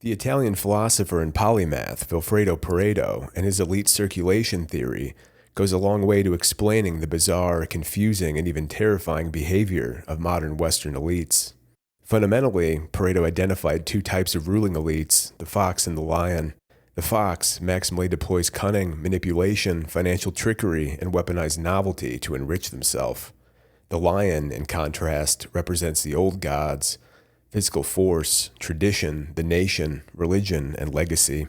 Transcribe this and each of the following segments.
The Italian philosopher and polymath Vilfredo Pareto and his elite circulation theory goes a long way to explaining the bizarre, confusing, and even terrifying behavior of modern Western elites. Fundamentally, Pareto identified two types of ruling elites, the fox and the lion. The fox maximally deploys cunning, manipulation, financial trickery, and weaponized novelty to enrich themself. The lion, in contrast, represents the old gods, physical force, tradition, the nation, religion, and legacy.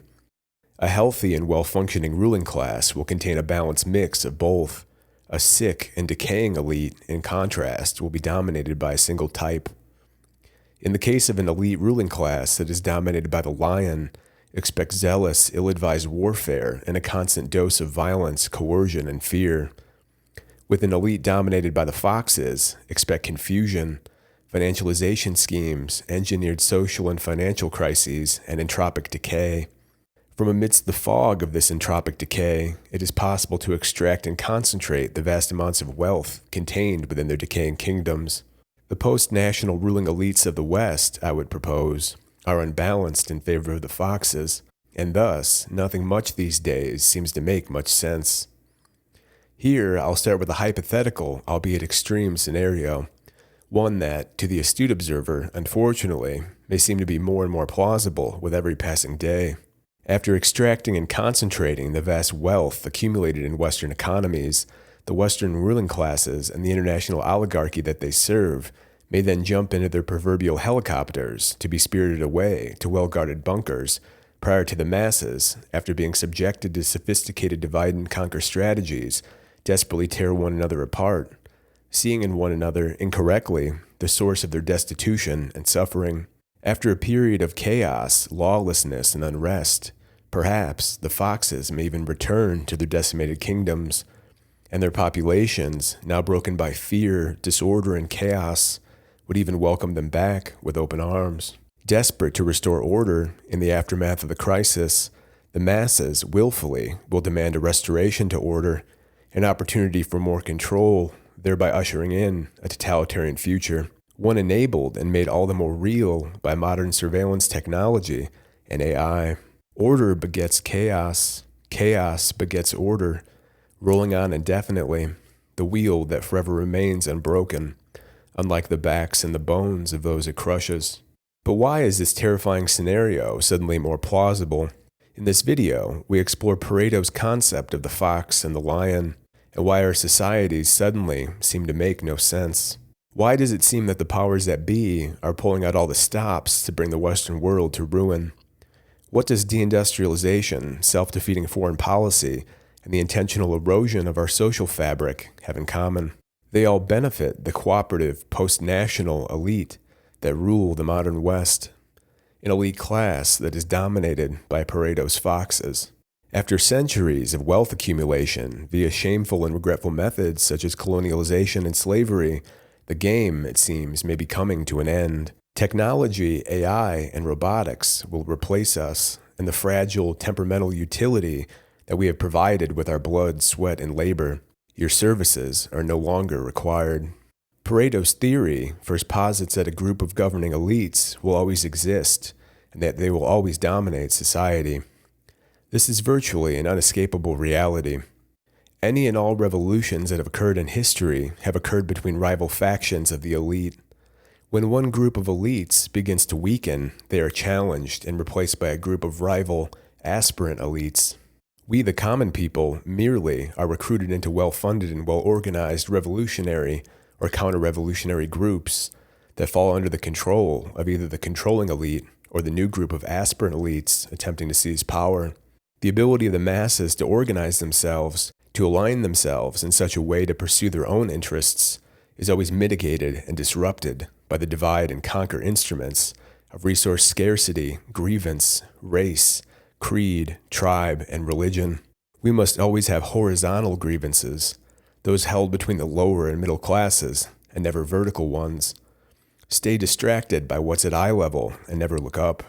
A healthy and well-functioning ruling class will contain a balanced mix of both. A sick and decaying elite, in contrast, will be dominated by a single type. In the case of an elite ruling class that is dominated by the lion, expect zealous, ill-advised warfare and a constant dose of violence, coercion, and fear. With an elite dominated by the foxes, expect confusion, financialization schemes, engineered social and financial crises, and entropic decay. From amidst the fog of this entropic decay, it is possible to extract and concentrate the vast amounts of wealth contained within their decaying kingdoms. The post-national ruling elites of the West, I would propose, are unbalanced in favor of the foxes, and thus nothing much these days seems to make much sense. Here, I'll start with a hypothetical, albeit extreme scenario, one that, to the astute observer, unfortunately, may seem to be more and more plausible with every passing day. After extracting and concentrating the vast wealth accumulated in Western economies, the Western ruling classes and the international oligarchy that they serve may then jump into their proverbial helicopters to be spirited away to well-guarded bunkers prior to the masses, after being subjected to sophisticated divide-and-conquer strategies, desperately tear one another apart, seeing in one another, incorrectly, the source of their destitution and suffering. After a period of chaos, lawlessness, and unrest, perhaps the foxes may even return to their decimated kingdoms, and their populations, now broken by fear, disorder, and chaos, would even welcome them back with open arms. Desperate to restore order in the aftermath of the crisis, the masses willfully will demand a restoration to order, an opportunity for more control, thereby ushering in a totalitarian future, one enabled and made all the more real by modern surveillance technology and AI. Order begets chaos, chaos begets order, rolling on indefinitely, the wheel that forever remains unbroken, unlike the backs and the bones of those it crushes. But why is this terrifying scenario suddenly more plausible? In this video, we explore Pareto's concept of the fox and the lion, and why our societies suddenly seem to make no sense. Why does it seem that the powers that be are pulling out all the stops to bring the Western world to ruin? What does deindustrialization, self-defeating foreign policy, and the intentional erosion of our social fabric have in common? They all benefit the cooperative, post-national elite that rule the modern West, an elite class that is dominated by Pareto's foxes. After centuries of wealth accumulation via shameful and regretful methods such as colonialization and slavery, the game, it seems, may be coming to an end. Technology, AI, and robotics will replace us, and the fragile, temperamental utility that we have provided with our blood, sweat, and labor. Your services are no longer required. Pareto's theory first posits that a group of governing elites will always exist, and that they will always dominate society. This is virtually an unescapable reality. Any and all revolutions that have occurred in history have occurred between rival factions of the elite. When one group of elites begins to weaken, they are challenged and replaced by a group of rival, aspirant elites. We, the common people, merely are recruited into well-funded and well-organized revolutionary or counter-revolutionary groups that fall under the control of either the controlling elite or the new group of aspirant elites attempting to seize power. The ability of the masses to organize themselves, to align themselves in such a way to pursue their own interests, is always mitigated and disrupted by the divide and conquer instruments of resource scarcity, grievance, race, creed, tribe, and religion. We must always have horizontal grievances, those held between the lower and middle classes, and never vertical ones. Stay distracted by what's at eye level and never look up.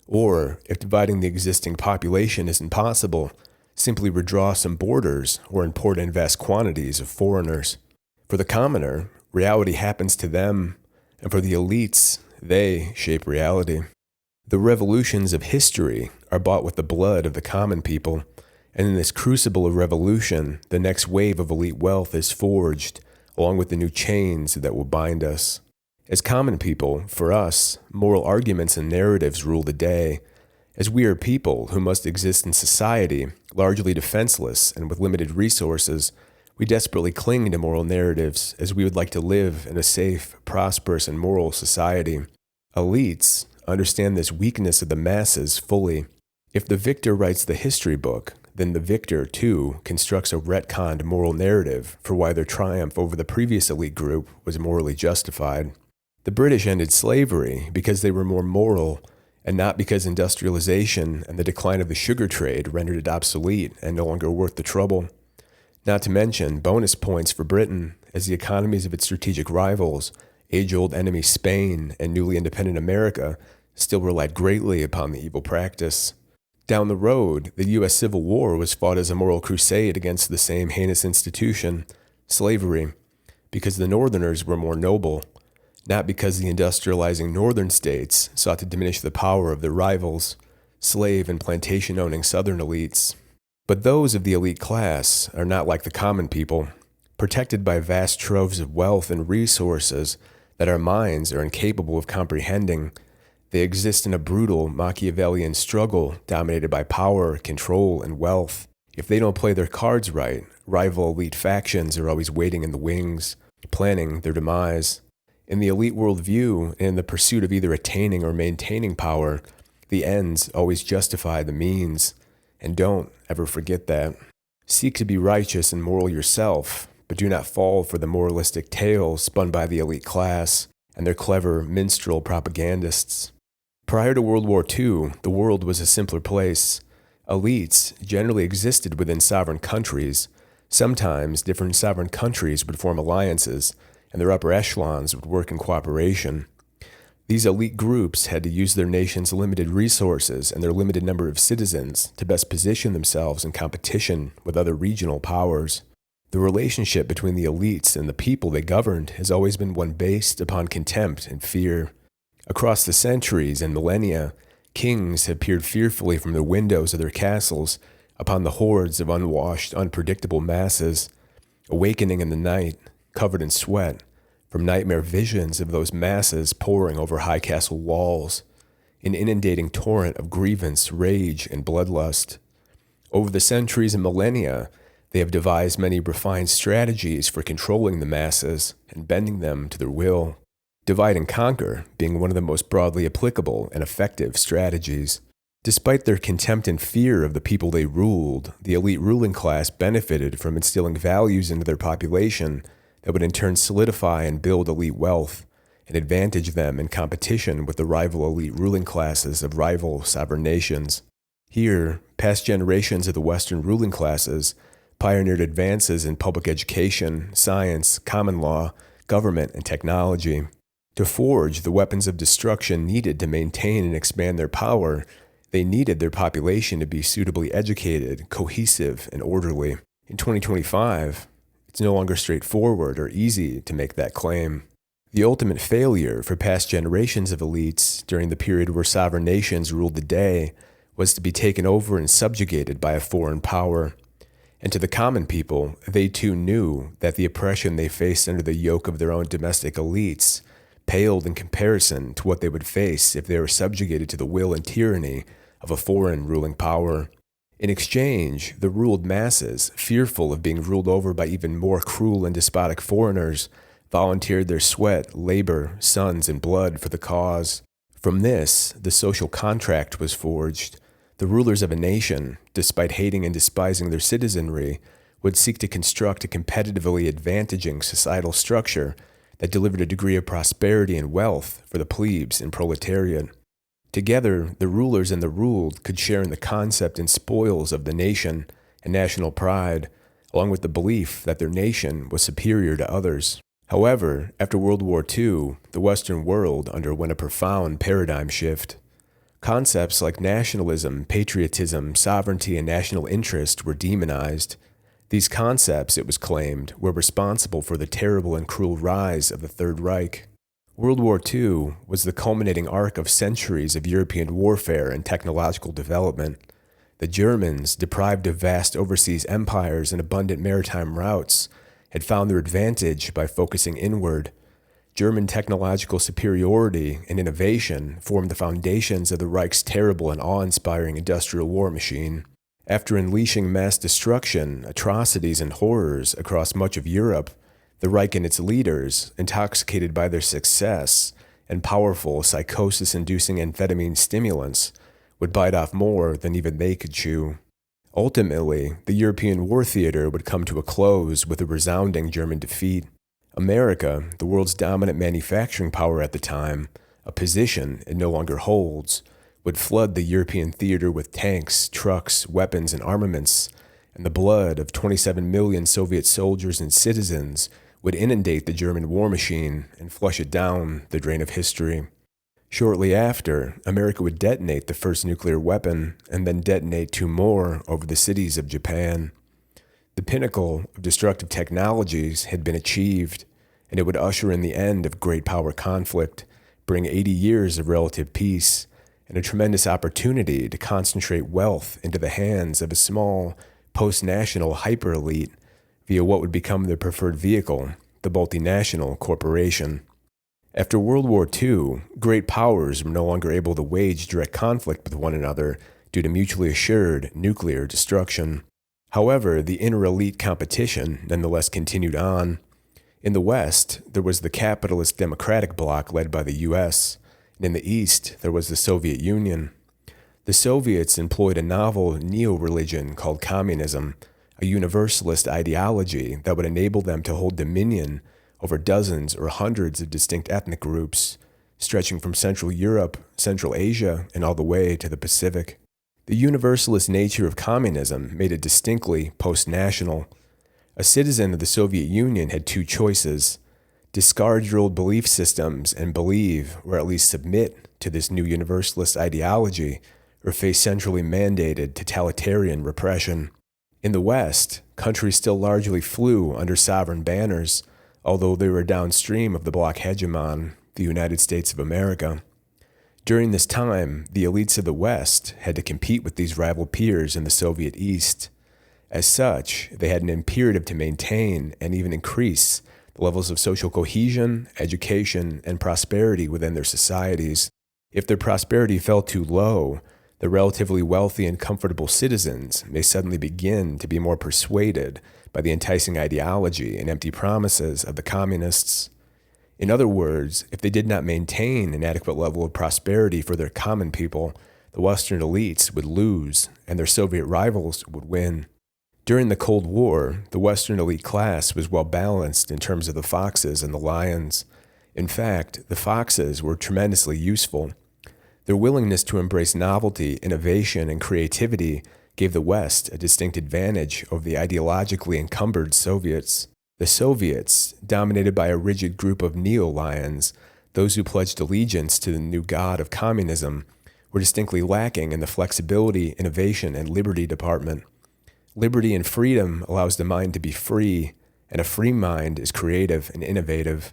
Or, if dividing the existing population isn't possible, simply redraw some borders or import in vast quantities of foreigners. For the commoner, reality happens to them, and for the elites, they shape reality. The revolutions of history are bought with the blood of the common people, and in this crucible of revolution, the next wave of elite wealth is forged, along with the new chains that will bind us. As common people, for us, moral arguments and narratives rule the day, as we are people who must exist in society, largely defenseless and with limited resources. We desperately cling to moral narratives as we would like to live in a safe, prosperous, and moral society. Elites understand this weakness of the masses fully. If the victor writes the history book, then the victor, too, constructs a retconned moral narrative for why their triumph over the previous elite group was morally justified. The British ended slavery because they were more moral, and not because industrialization and the decline of the sugar trade rendered it obsolete and no longer worth the trouble. Not to mention bonus points for Britain, as the economies of its strategic rivals, age-old enemy Spain and newly independent America, still relied greatly upon the evil practice. Down the road, the U.S. Civil War was fought as a moral crusade against the same heinous institution, slavery, because the Northerners were more noble, not because the industrializing northern states sought to diminish the power of their rivals, slave and plantation-owning southern elites. But those of the elite class are not like the common people, protected by vast troves of wealth and resources that our minds are incapable of comprehending. They exist in a brutal Machiavellian struggle dominated by power, control, and wealth. If they don't play their cards right, rival elite factions are always waiting in the wings, planning their demise. In the elite worldview and in the pursuit of either attaining or maintaining power, the ends always justify the means. And don't ever forget that. Seek to be righteous and moral yourself, but do not fall for the moralistic tales spun by the elite class and their clever minstrel propagandists. Prior to World War II, the world was a simpler place. Elites generally existed within sovereign countries. Sometimes different sovereign countries would form alliances, and their upper echelons would work in cooperation. These elite groups had to use their nation's limited resources and their limited number of citizens to best position themselves in competition with other regional powers. The relationship between the elites and the people they governed has always been one based upon contempt and fear. Across the centuries and millennia, kings have peered fearfully from the windows of their castles upon the hordes of unwashed, unpredictable masses, awakening in the night, covered in sweat, from nightmare visions of those masses pouring over high castle walls, an inundating torrent of grievance, rage, and bloodlust. Over the centuries and millennia, they have devised many refined strategies for controlling the masses and bending them to their will, divide and conquer being one of the most broadly applicable and effective strategies. Despite their contempt and fear of the people they ruled, the elite ruling class benefited from instilling values into their population that would in turn solidify and build elite wealth and advantage them in competition with the rival elite ruling classes of rival sovereign nations. Here, past generations of the Western ruling classes pioneered advances in public education, science, common law, government, and technology. To forge the weapons of destruction needed to maintain and expand their power, they needed their population to be suitably educated, cohesive, and orderly. In 2025, it's no longer straightforward or easy to make that claim. The ultimate failure for past generations of elites during the period where sovereign nations ruled the day was to be taken over and subjugated by a foreign power. And to the common people, they too knew that the oppression they faced under the yoke of their own domestic elites paled in comparison to what they would face if they were subjugated to the will and tyranny of a foreign ruling power. In exchange, the ruled masses, fearful of being ruled over by even more cruel and despotic foreigners, volunteered their sweat, labor, sons, and blood for the cause. From this, the social contract was forged. The rulers of a nation, despite hating and despising their citizenry, would seek to construct a competitively advantaging societal structure that delivered a degree of prosperity and wealth for the plebes and proletariat. Together, the rulers and the ruled could share in the concept and spoils of the nation and national pride, along with the belief that their nation was superior to others. However, after World War II, the Western world underwent a profound paradigm shift. Concepts like nationalism, patriotism, sovereignty, and national interest were demonized. These concepts, it was claimed, were responsible for the terrible and cruel rise of the Third Reich. World War II was the culminating arc of centuries of European warfare and technological development. The Germans, deprived of vast overseas empires and abundant maritime routes, had found their advantage by focusing inward. German technological superiority and innovation formed the foundations of the Reich's terrible and awe-inspiring industrial war machine. After unleashing mass destruction, atrocities, and horrors across much of Europe, the Reich and its leaders, intoxicated by their success and powerful psychosis-inducing amphetamine stimulants, would bite off more than even they could chew. Ultimately, the European war theater would come to a close with a resounding German defeat. America, the world's dominant manufacturing power at the time, a position it no longer holds, would flood the European theater with tanks, trucks, weapons, and armaments, and the blood of 27 million Soviet soldiers and citizens would inundate the German war machine and flush it down the drain of history. Shortly after, America would detonate the first nuclear weapon and then detonate 2 more over the cities of Japan. The pinnacle of destructive technologies had been achieved, and it would usher in the end of great power conflict, bring 80 years of relative peace, and a tremendous opportunity to concentrate wealth into the hands of a small, post-national hyper-elite via what would become their preferred vehicle, the multinational corporation. After World War II, great powers were no longer able to wage direct conflict with one another due to mutually assured nuclear destruction. However, the inter-elite competition nonetheless continued on. In the West, there was the capitalist democratic bloc led by the U.S., and in the East, there was the Soviet Union. The Soviets employed a novel neo-religion called communism, a universalist ideology that would enable them to hold dominion over dozens or hundreds of distinct ethnic groups, stretching from Central Europe, Central Asia, and all the way to the Pacific. The universalist nature of communism made it distinctly post-national. A citizen of the Soviet Union had 2 choices: discard your old belief systems and believe, or at least submit, to this new universalist ideology, or face centrally mandated totalitarian repression. In the West, countries still largely flew under sovereign banners, although they were downstream of the bloc hegemon, the United States of America. During this time, the elites of the West had to compete with these rival peers in the Soviet East. As such, they had an imperative to maintain and even increase the levels of social cohesion, education, and prosperity within their societies. If their prosperity fell too low, the relatively wealthy and comfortable citizens may suddenly begin to be more persuaded by the enticing ideology and empty promises of the communists. In other words, if they did not maintain an adequate level of prosperity for their common people, the Western elites would lose and their Soviet rivals would win. During the Cold War, the Western elite class was well balanced in terms of the foxes and the lions. In fact, the foxes were tremendously useful. Their willingness to embrace novelty, innovation, and creativity gave the West a distinct advantage over the ideologically encumbered Soviets. The Soviets, dominated by a rigid group of neo-lions, those who pledged allegiance to the new god of communism, were distinctly lacking in the flexibility, innovation, and liberty department. Liberty and freedom allows the mind to be free, and a free mind is creative and innovative.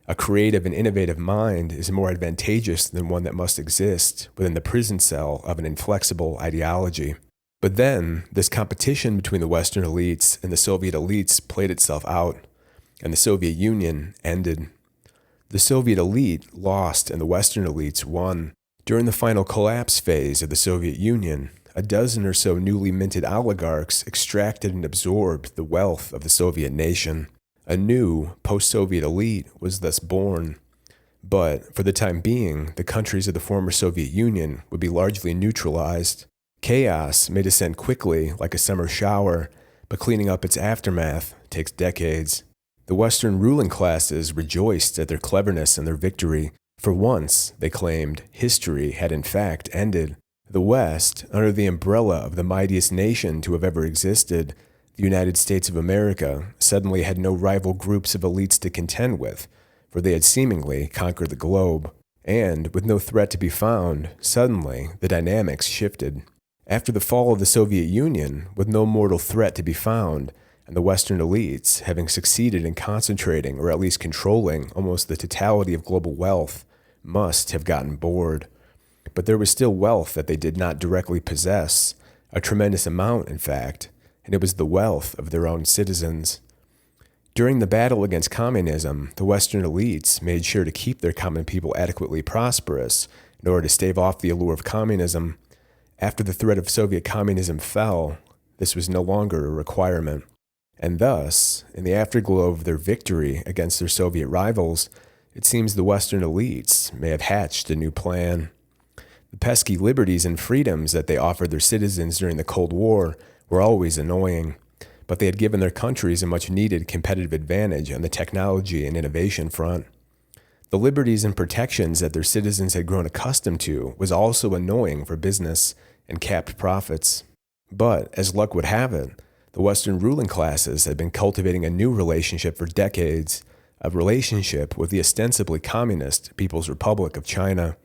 A creative and innovative mind is more advantageous than one that must exist within the prison cell of an inflexible ideology. But then, this competition between the Western elites and the Soviet elites played itself out, and the Soviet Union ended. The Soviet elite lost and the Western elites won. During the final collapse phase of the Soviet Union, a dozen or so newly minted oligarchs extracted and absorbed the wealth of the Soviet nation. A new, post-Soviet elite was thus born. But, for the time being, the countries of the former Soviet Union would be largely neutralized. Chaos may descend quickly like a summer shower, but cleaning up its aftermath takes decades. The Western ruling classes rejoiced at their cleverness and their victory. For once, they claimed, history had in fact ended. The West, under the umbrella of the mightiest nation to have ever existed, the United States of America, suddenly had no rival groups of elites to contend with, for they had seemingly conquered the globe. And, with no threat to be found, suddenly the dynamics shifted. After the fall of the Soviet Union, with no mortal threat to be found, and the Western elites, having succeeded in concentrating or at least controlling almost the totality of global wealth, must have gotten bored. But there was still wealth that they did not directly possess, a tremendous amount, in fact, and it was the wealth of their own citizens. During the battle against communism, the Western elites made sure to keep their common people adequately prosperous in order to stave off the allure of communism. After the threat of Soviet communism fell, this was no longer a requirement. And thus, in the afterglow of their victory against their Soviet rivals, it seems the Western elites may have hatched a new plan. The pesky liberties and freedoms that they offered their citizens during the Cold War were always annoying, but they had given their countries a much-needed competitive advantage on the technology and innovation front. The liberties and protections that their citizens had grown accustomed to was also annoying for business and capped profits. But, as luck would have it, the Western ruling classes had been cultivating a new relationship for decades, a relationship with the ostensibly communist People's Republic of China.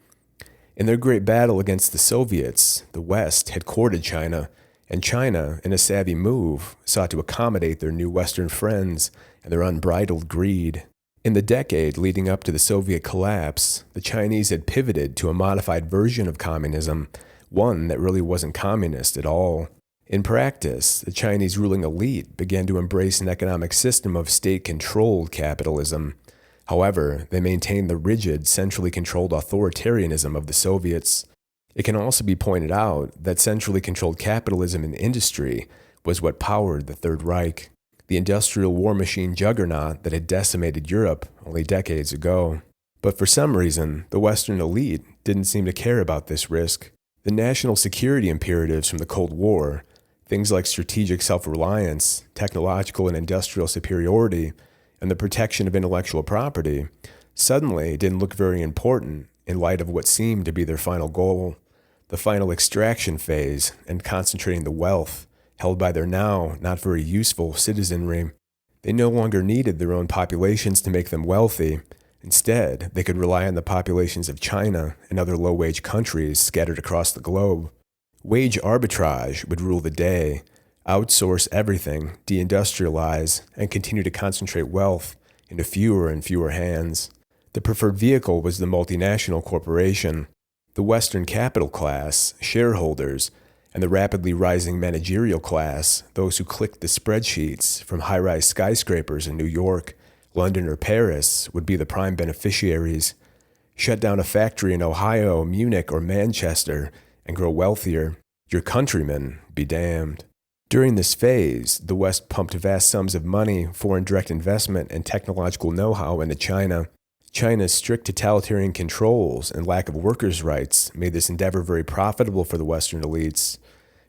In their great battle against the Soviets, the West had courted China, and China, in a savvy move, sought to accommodate their new Western friends and their unbridled greed. In the decade leading up to the Soviet collapse, the Chinese had pivoted to a modified version of communism, one that really wasn't communist at all. In practice, the Chinese ruling elite began to embrace an economic system of state-controlled capitalism. However, they maintained the rigid, centrally controlled authoritarianism of the Soviets. It can also be pointed out that centrally controlled capitalism in industry was what powered the Third Reich, the industrial war machine juggernaut that had decimated Europe only decades ago. But for some reason, the Western elite didn't seem to care about this risk. The national security imperatives from the Cold War, things like strategic self-reliance, technological and industrial superiority, and the protection of intellectual property, suddenly didn't look very important in light of what seemed to be their final goal, the final extraction phase and concentrating the wealth held by their now not very useful citizenry. They no longer needed their own populations to make them wealthy. Instead, they could rely on the populations of China and other low-wage countries scattered across the globe. Wage arbitrage would rule the day, outsource everything, deindustrialize, and continue to concentrate wealth into fewer and fewer hands. The preferred vehicle was the multinational corporation. The Western capital class, shareholders, and the rapidly rising managerial class, those who clicked the spreadsheets from high-rise skyscrapers in New York, London, or Paris, would be the prime beneficiaries. Shut down a factory in Ohio, Munich, or Manchester, and grow wealthier. Your countrymen be damned. During this phase, the West pumped vast sums of money, foreign direct investment, and technological know-how into China. China's strict totalitarian controls and lack of workers' rights made this endeavor very profitable for the Western elites.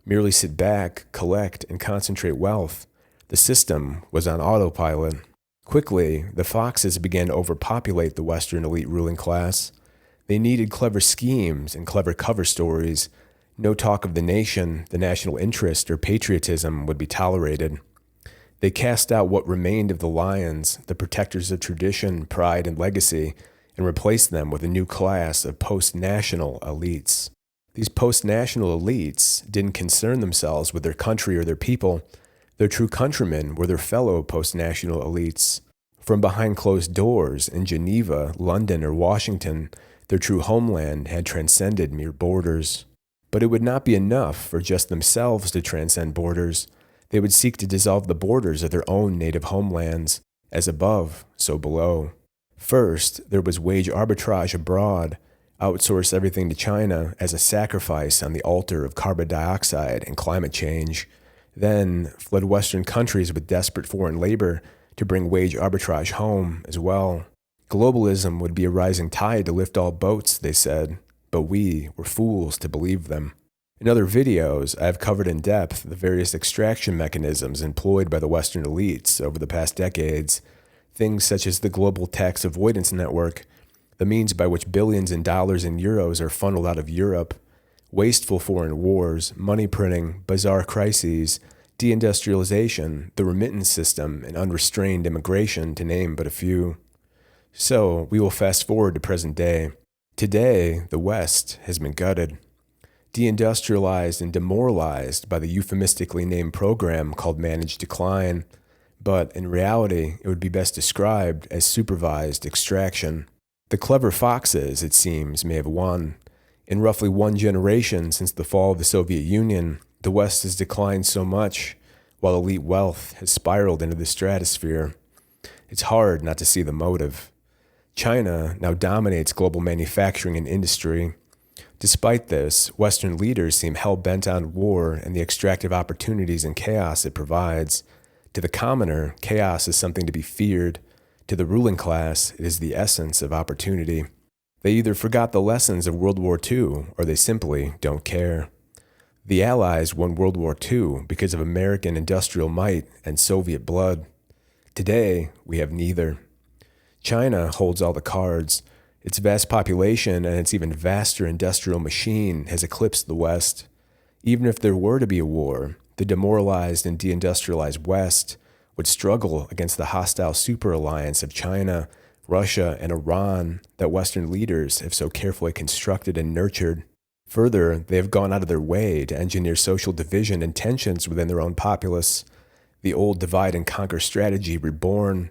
Merely sit back, collect, and concentrate wealth. The system was on autopilot. Quickly, the foxes began to overpopulate the Western elite ruling class. They needed clever schemes and clever cover stories. No talk of the nation, the national interest, or patriotism would be tolerated. They cast out what remained of the lions, the protectors of tradition, pride, and legacy, and replaced them with a new class of post-national elites. These post-national elites didn't concern themselves with their country or their people. Their true countrymen were their fellow post-national elites. From behind closed doors in Geneva, London, or Washington, their true homeland had transcended mere borders. But it would not be enough for just themselves to transcend borders. They would seek to dissolve the borders of their own native homelands, as above, so below. First, there was wage arbitrage abroad, outsource everything to China as a sacrifice on the altar of carbon dioxide and climate change. Then, fled Western countries with desperate foreign labor to bring wage arbitrage home as well. Globalism would be a rising tide to lift all boats, they said, but we were fools to believe them. In other videos, I have covered in depth the various extraction mechanisms employed by the Western elites over the past decades, things such as the global tax avoidance network, the means by which billions in dollars and euros are funneled out of Europe, wasteful foreign wars, money printing, bizarre crises, deindustrialization, the remittance system, and unrestrained immigration, to name but a few. So, we will fast forward to present day. Today, the West has been gutted, deindustrialized and demoralized by the euphemistically named program called managed decline. but in reality, it would be best described as supervised extraction. The clever foxes, it seems, may have won. In roughly one generation since the fall of the Soviet Union, the West has declined so much, while elite wealth has spiraled into the stratosphere. It's hard not to see the motive. China now dominates global manufacturing and industry. Despite this, Western leaders seem hell-bent on war and the extractive opportunities and chaos it provides. To the commoner, chaos is something to be feared. To the ruling class, it is the essence of opportunity. They either forgot the lessons of World War II, or they simply don't care. The Allies won World War II because of American industrial might and Soviet blood. Today, we have neither. China holds all the cards. Its vast population and its even vaster industrial machine has eclipsed the West. Even if there were to be a war, the demoralized and deindustrialized West would struggle against the hostile super-alliance of China, Russia, and Iran that Western leaders have so carefully constructed and nurtured. Further, they have gone out of their way to engineer social division and tensions within their own populace, the old divide and conquer strategy reborn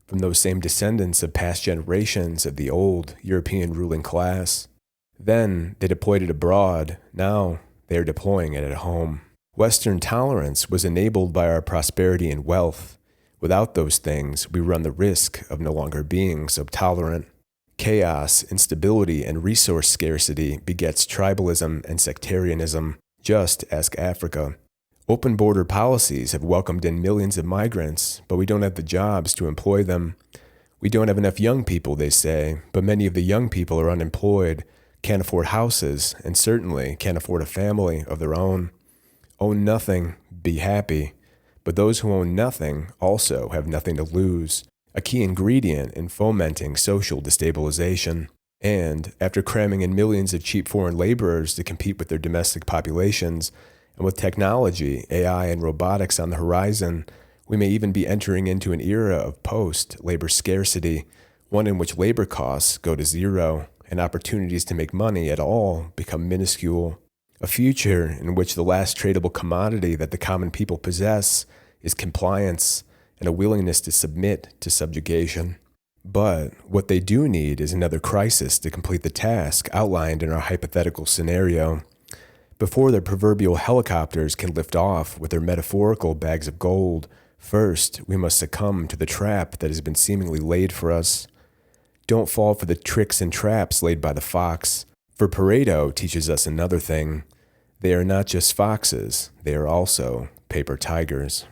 from those same descendants of past generations of the old European ruling class. Then they deployed it abroad. Now they are deploying it at home. Western tolerance was enabled by our prosperity and wealth. Without those things, we run the risk of no longer being so tolerant. Chaos, instability, and resource scarcity begets tribalism and sectarianism. Just ask Africa. Open border policies have welcomed in millions of migrants, but we don't have the jobs to employ them. We don't have enough young people, they say, but many of the young people are unemployed, can't afford houses, and certainly can't afford a family of their own. Own nothing, be happy. But those who own nothing also have nothing to lose, a key ingredient in fomenting social destabilization. And after cramming in millions of cheap foreign laborers to compete with their domestic populations, and with technology, AI, and robotics on the horizon, we may even be entering into an era of post-labor scarcity, one in which labor costs go to zero and opportunities to make money at all become minuscule. A future in which the last tradable commodity that the common people possess is compliance and a willingness to submit to subjugation. But what they do need is another crisis to complete the task outlined in our hypothetical scenario. Before their proverbial helicopters can lift off with their metaphorical bags of gold, first we must succumb to the trap that has been seemingly laid for us. Don't fall for the tricks and traps laid by the fox, for Pareto teaches us another thing. They are not just foxes, they are also paper tigers.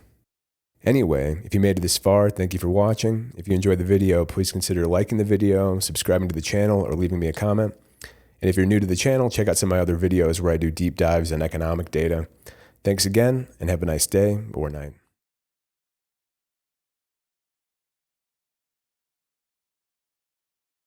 Anyway, if you made it this far, thank you for watching. If you enjoyed the video, please consider liking the video, subscribing to the channel, or leaving me a comment. And if you're new to the channel, check out some of my other videos where I do deep dives on economic data. Thanks again, and have a nice day or night.